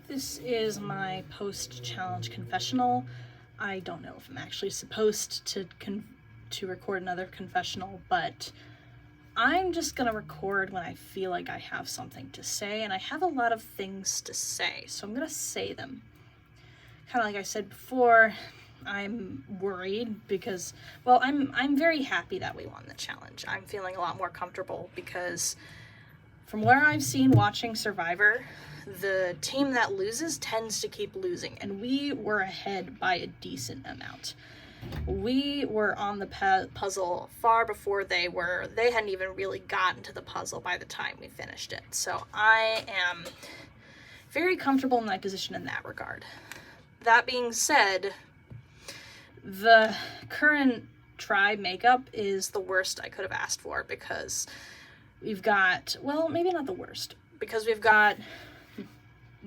This is my post-challenge confessional. I don't know if I'm actually supposed to record another confessional, but I'm just gonna record when I feel like I have something to say, and I have a lot of things to say, so I'm gonna say them. Kind of like I said before, I'm worried because, well, I'm very happy that we won the challenge. I'm feeling a lot more comfortable because from where I've seen watching Survivor, the team that loses tends to keep losing, and we were ahead by a decent amount. We were on the puzzle far before they were. They hadn't even really gotten to the puzzle by the time we finished it. So I am very comfortable in my position in that regard. That being said, the current tribe makeup is the worst I could have asked for because we've got, well, maybe not the worst, because we've got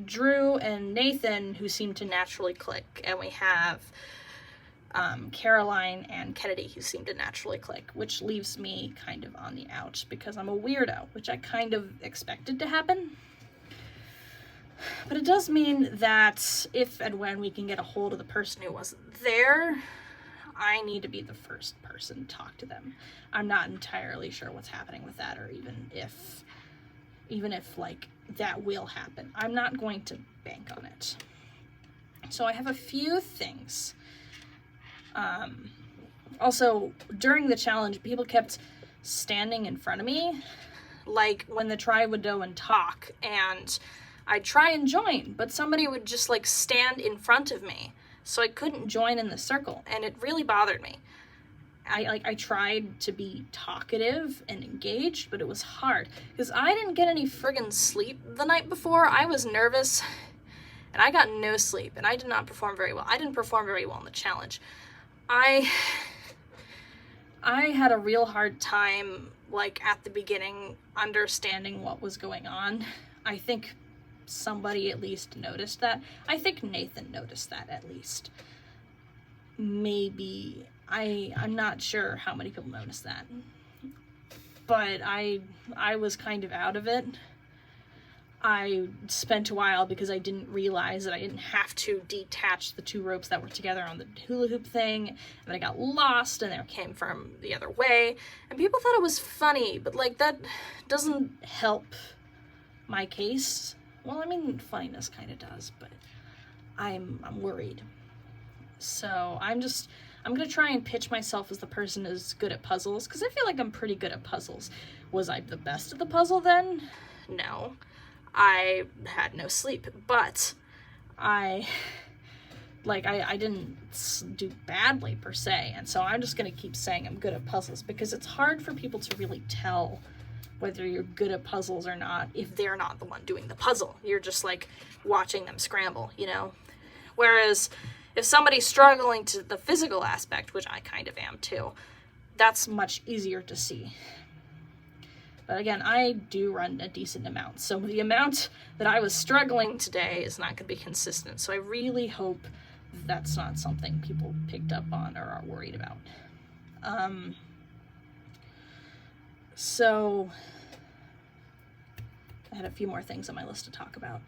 Drew and Nathan who seem to naturally click, and we have Caroline and Kennedy who seem to naturally click, which leaves me kind of on the outs because I'm a weirdo, which I kind of expected to happen. But it does mean that if and when we can get a hold of the person who wasn't there, I need to be the first person to talk to them. I'm not entirely sure what's happening with that, or even if like that will happen. I'm not going to bank on it. So I have a few things. Also, during the challenge, people kept standing in front of me, like when the tribe would go and talk, and I'd try and join, but somebody would just like stand in front of me, so I couldn't join in the circle, and it really bothered me. I tried to be talkative and engaged, but it was hard because I didn't get any friggin' sleep the night before. I was nervous and I got no sleep, and I did not perform very well. I didn't perform very well in the challenge. I had a real hard time, like, at the beginning, understanding what was going on. I think somebody at least noticed that. I think Nathan noticed that at least. Maybe. I'm not sure how many people noticed that. But I was kind of out of it. I spent a while because I didn't realize that I didn't have to detach the two ropes that were together on the hula hoop thing, and then I got lost and they came from the other way, and people thought it was funny, but like that doesn't help my case. Well, I mean, funniness kind of does, but I'm worried. So I'm gonna try and pitch myself as the person who's good at puzzles, because I feel like I'm pretty good at puzzles. Was I the best at the puzzle then? No. I had no sleep, but I didn't do badly per se, and so I'm just gonna keep saying I'm good at puzzles, because it's hard for people to really tell whether you're good at puzzles or not if they're not the one doing the puzzle. You're just like watching them scramble, you know? Whereas if somebody's struggling to the physical aspect, which I kind of am too, that's much easier to see. But again, I do run a decent amount, so the amount that I was struggling today is not going to be consistent. So I really hope that's not something people picked up on or are worried about. So I had a few more things on my list to talk about.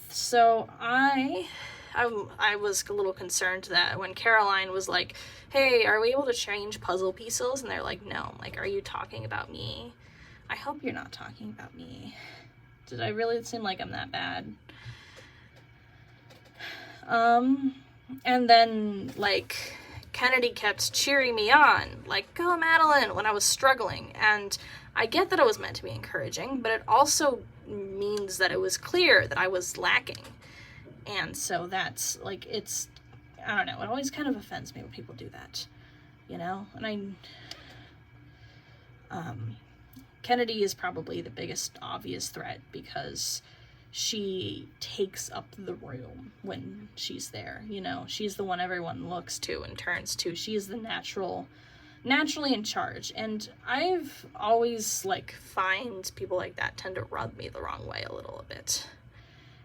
So I was a little concerned that when Caroline was like, hey, are we able to change puzzle pieces? And they're like, no. I'm like, are you talking about me? I hope you're not talking about me. Did I really seem like I'm that bad? And then, like, Kennedy kept cheering me on, like, go Madeline, when I was struggling. And I get that it was meant to be encouraging, but it also means that it was clear that I was lacking. And so that's, like, it's, I don't know, it always kind of offends me when people do that, you know? And Kennedy is probably the biggest obvious threat because she takes up the room when she's there, you know? She's the one everyone looks to and turns to. She is the naturally in charge. And I've always, like, find people like that tend to rub me the wrong way a little bit.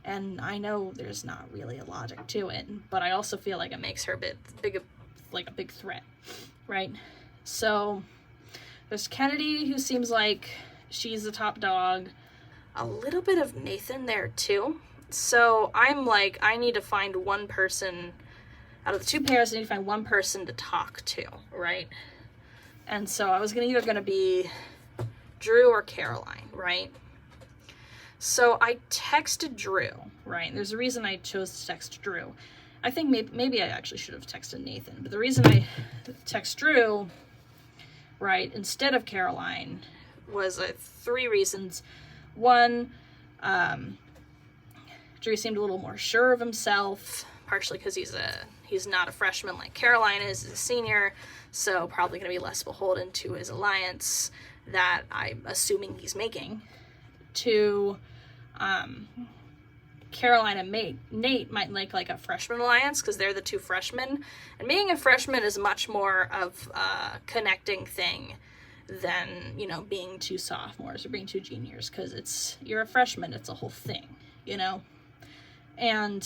And I know there's not really a logic to it, but I also feel like it makes her a big threat, right? So there's Kennedy, who seems like she's the top dog. A little bit of Nathan there too. So I'm like, I need to find one person, out of the two pairs, I need to find one person to talk to, right? And so I was either going to be Drew or Caroline, right? So I texted Drew, right? There's a reason I chose to text Drew. I think maybe I actually should have texted Nathan, but the reason I text Drew, right, instead of Caroline was 3 reasons. One, Drew seemed a little more sure of himself, partially because he's not a freshman like Caroline is, he's a senior, so probably going to be less beholden to his alliance that I'm assuming he's making. 2, Caroline and Nate might like a freshman alliance because they're the 2 freshmen, and being a freshman is much more of a connecting thing than, you know, being 2 sophomores or being 2 juniors, because you're a freshman, it's a whole thing, you know. And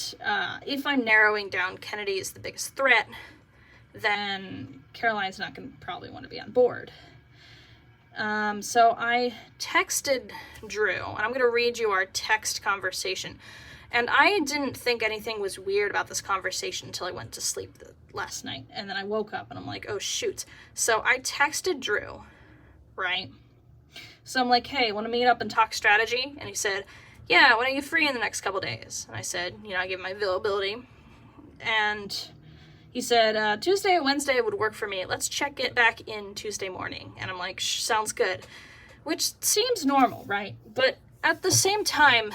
if I'm narrowing down Kennedy as the biggest threat, then Caroline's not going to probably want to be on board. So I texted Drew, and I'm going to read you our text conversation. And I didn't think anything was weird about this conversation until I went to sleep last night. And then I woke up and I'm like, oh shoot. So I texted Drew, right? So I'm like, hey, want to meet up and talk strategy? And he said, yeah, when are you free in the next couple days? And I said, you know, I gave him my availability. And he said, Tuesday or Wednesday would work for me. Let's check it back in Tuesday morning. And I'm like, sounds good. Which seems normal, right? But at the same time,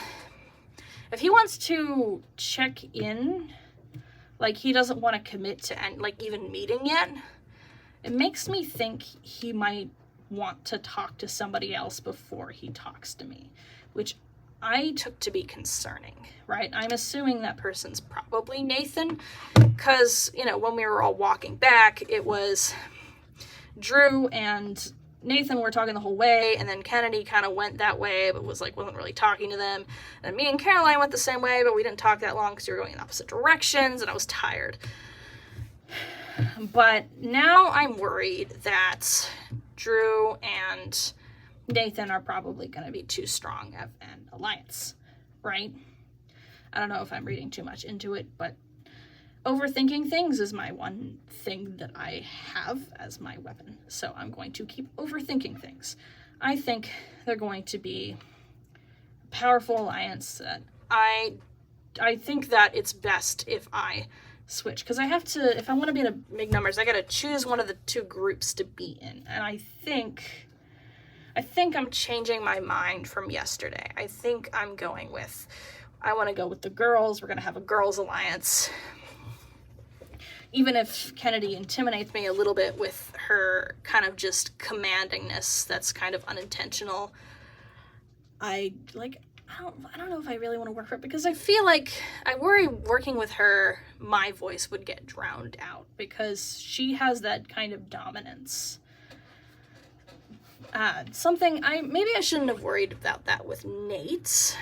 if he wants to check in, like he doesn't want to commit to even meeting yet, it makes me think he might want to talk to somebody else before he talks to me, which I took to be concerning, right? I'm assuming that person's probably Nathan, because, you know, when we were all walking back, it was Drew and Nathan were talking the whole way, and then Kennedy kind of went that way, but wasn't really talking to them. And me and Caroline went the same way, but we didn't talk that long because we were going in opposite directions, and I was tired. But now I'm worried that Drew and Nathan are probably going to be too strong of an alliance, right? I don't know if I'm reading too much into it, but overthinking things is my one thing that I have as my weapon. So I'm going to keep overthinking things. I think they're going to be a powerful alliance that I think that it's best if I switch. Because I have to, if I want to be in a big numbers, I got to choose one of the 2 groups to be in. And I think I'm changing my mind from yesterday. I think I want to go with the girls. We're going to have a girls alliance. Even if Kennedy intimidates me a little bit with her kind of just commandingness that's kind of unintentional, I don't know if I really want to work for it, because I feel like I worry working with her, my voice would get drowned out because she has that kind of dominance. Maybe I shouldn't have worried about that with Nate,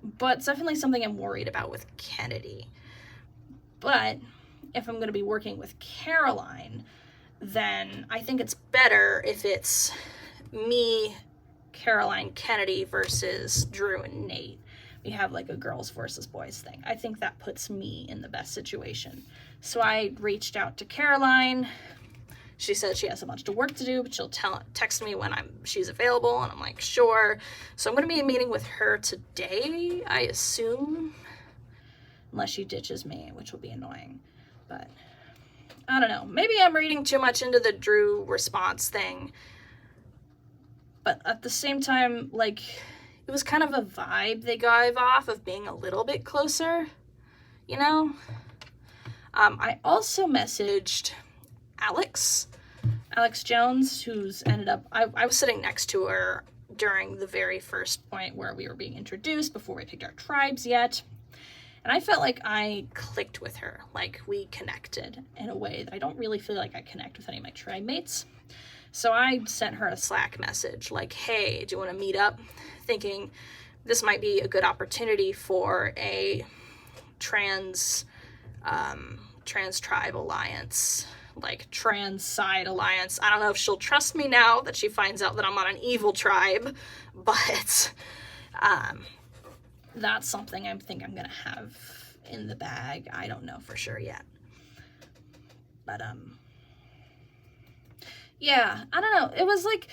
but it's definitely something I'm worried about with Kennedy. But if I'm going to be working with Caroline, then I think it's better if it's me, Caroline, Kennedy versus Drew and Nate. We have like a girls versus boys thing. I think that puts me in the best situation. So I reached out to Caroline. She said she has a bunch of work to do, but she'll text me when she's available, and I'm like, sure. So I'm going to be meeting with her today, I assume, unless she ditches me, which will be annoying. But I don't know. Maybe I'm reading too much into the Drew response thing. But at the same time, like, it was kind of a vibe they gave off of being a little bit closer, you know? I also messaged Alex Jones, who's ended up, I was sitting next to her during the very first point where we were being introduced before we picked our tribes yet. And I felt like I clicked with her, like we connected in a way that I don't really feel like I connect with any of my tribe mates. So I sent her a Slack message like, hey, do you want to meet up? Thinking this might be a good opportunity for a trans tribe alliance, like trans side alliance. I don't know if she'll trust me now that she finds out that I'm on an evil tribe, but that's something I think I'm gonna have in the bag. I don't know for sure yet. But, yeah, I don't know. It was like,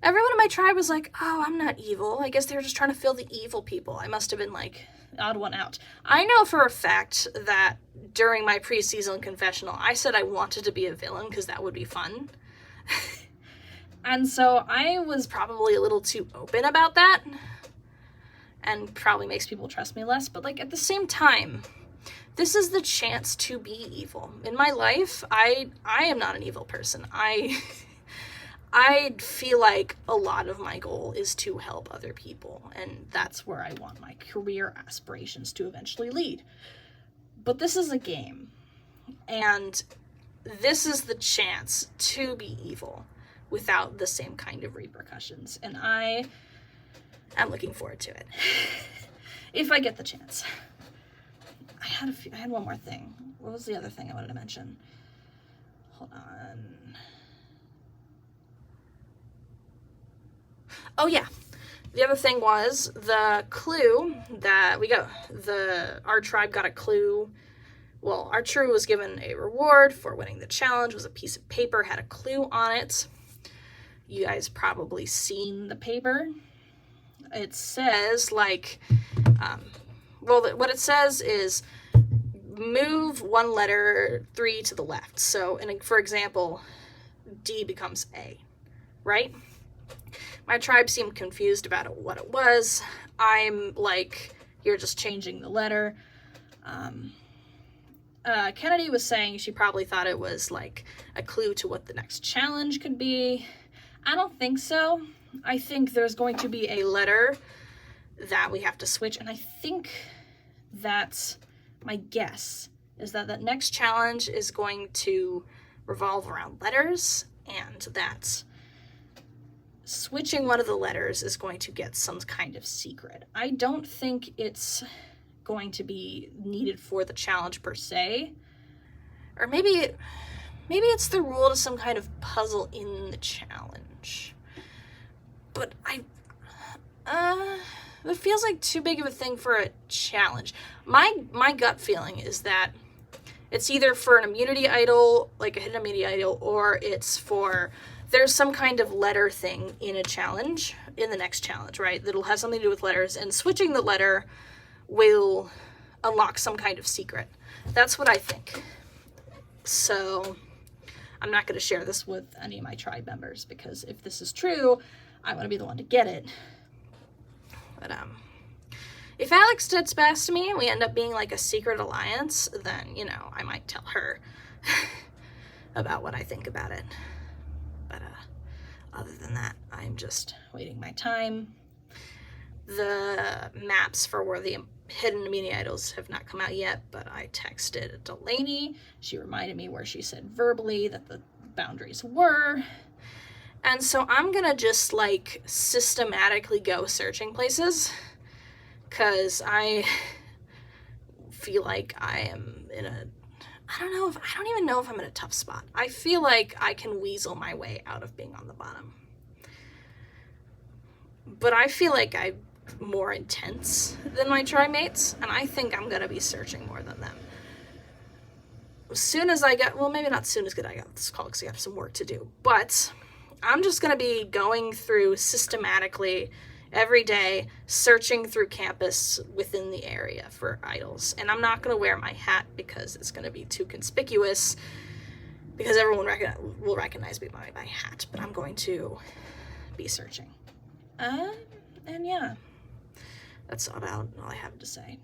everyone in my tribe was like, oh, I'm not evil. I guess they were just trying to fill the evil people. I must have been, like, odd one out. I know for a fact that during my preseason confessional, I said I wanted to be a villain because that would be fun. And so I was probably a little too open about that, and probably makes people trust me less. But, like, at the same time, this is the chance to be evil. In my life, I am not an evil person. I feel like a lot of my goal is to help other people, and that's where I want my career aspirations to eventually lead. But this is a game, and this is the chance to be evil without the same kind of repercussions, and I am looking forward to it. If I get the chance. I had one more thing. What was the other thing I wanted to mention? Hold on. Oh yeah. The other thing was the clue that we got. Our tribe got a clue. Well, our crew was given a reward for winning the challenge. It was a piece of paper, had a clue on it. You guys probably seen the paper. It says, like, what it says is move one letter 3 to the left. So, for example, D becomes A, right? My tribe seemed confused about what it was. I'm like, you're just changing the letter. Kennedy was saying she probably thought it was like a clue to what the next challenge could be. I don't think so. I think there's going to be a letter that we have to switch, and I think that's my guess, is that next challenge is going to revolve around letters, and that switching one of the letters is going to get some kind of secret. I don't think it's going to be needed for the challenge per se, or maybe it's the rule to some kind of puzzle in the challenge. But it feels like too big of a thing for a challenge. My gut feeling is that it's either for an immunity idol, like a hidden immunity idol, or it's for, there's some kind of letter thing in a challenge, in the next challenge, right? That'll have something to do with letters, and switching the letter will unlock some kind of secret. That's what I think. So I'm not going to share this with any of my tribe members, because if this is true, I want to be the one to get it. But if Alex sits past me and we end up being like a secret alliance, then, you know, I might tell her about what I think about it. But other than that, I'm just waiting my time. The maps for where the hidden immunity idols have not come out yet, but I texted Delaney. She reminded me where she said verbally that the boundaries were. And so I'm gonna just like systematically go searching places, because I feel like I am in a, I don't even know if I'm in a tough spot. I feel like I can weasel my way out of being on the bottom. But I feel like I'm more intense than my tribe mates, and I think I'm gonna be searching more than them. As soon as I get, well, maybe not soon as good I got this call, because I have some work to do, but I'm just going to be going through systematically every day, searching through campus within the area for idols. And I'm not going to wear my hat because it's going to be too conspicuous, because everyone will recognize me by my hat. But I'm going to be searching. And yeah, that's about all I have to say.